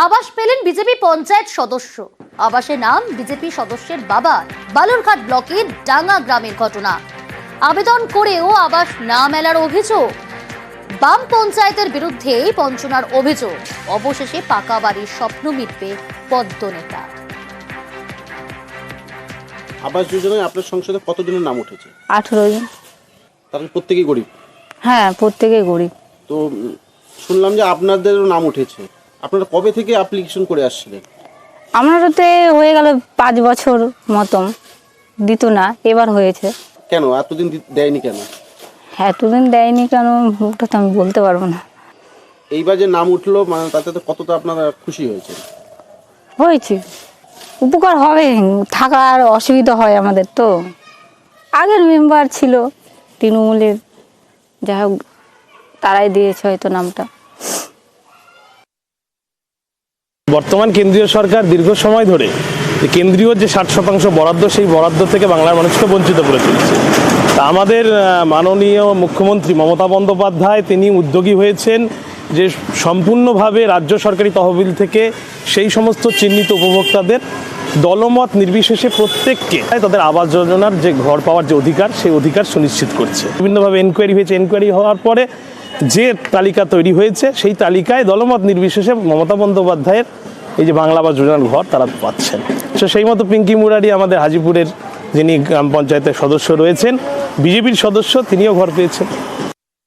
আবাস পেলেন বিজেপি পঞ্চায়েত সদস্য। আবাসের নাম বিজেপি সদস্যের বাবা। বালুরঘাট ব্লকের ডাঙ্গা গ্রামের ঘটনা। আবেদন করেও আবাস না মেলার অভিযোগ। বাম পঞ্চায়েতের বিরুদ্ধে বঞ্চনার অভিযোগ। অবশেষে পাকা বাড়ির স্বপ্ন মিটবে পদ্ম নেতা। আবাস যোজনায় আপনার সংসদে কতজনের নাম উঠেছে? 18 জন। তারা প্রত্যেকেই গরিব? হ্যাঁ, প্রত্যেকেই গরিব। তো শুনলাম যে আপনাদেরও নাম উঠেছে। আপনারা কবে থেকে অ্যাপ্লিকেশন করে আসছিলেন? আমারতে হয়ে গেল 5 বছর মতন, দিত না, এবার হয়েছে। কেন এতদিন দেয়নি কেন? এতদিন দেয়নি কেন ওটা তো আমি বলতে পারবো না। এইবার যে নাম উঠলো, মানে তাতে তো কতটা আপনারা খুশি হয়েছে? হয়েছে, উপকার হবে, থাকার অসুবিধা হয় আমাদের। তো আগের মেম্বার ছিল তৃণমূলের, যাই হোক তারাই দিয়েছে হয়তো নামটা। বর্তমান কেন্দ্রীয় সরকার দীর্ঘ সময় ধরে কেন্দ্রীয় যে 60% বরাদ্দ, সেই বরাদ্দ থেকে বাংলার মানুষকে বঞ্চিত করে চলেছে। তা আমাদের মাননীয় মুখ্যমন্ত্রী মমতা বন্দ্যোপাধ্যায় তিনি উদ্যোগী হয়েছেন যে সম্পূর্ণভাবে রাজ্য সরকারি তহবিল থেকে সেই সমস্ত চিহ্নিত উপভোক্তাদের দলমত নির্বিশেষে প্রত্যেককে তাদের আবাস যোজনার যে ঘর পাওয়ার যে অধিকার, সেই অধিকার সুনিশ্চিত করছে। বিভিন্নভাবে এনকোয়ারি হয়েছে, এনকোয়ারি হওয়ার পরে যে তালিকা তৈরি হয়েছে, সেই তালিকায় দলমত নির্বিশেষে মমতা বন্দ্যোপাধ্যায়ের এই যে বাংলা আবাস যোজনার ঘর তারা পাচ্ছেন। তো সেই মতো পিঙ্কি মুরারি আমাদের হাজিপুরের যিনি গ্রাম পঞ্চায়েতের সদস্য রয়েছেন, বিজেপির সদস্য, তিনিও ঘর পেয়েছেন।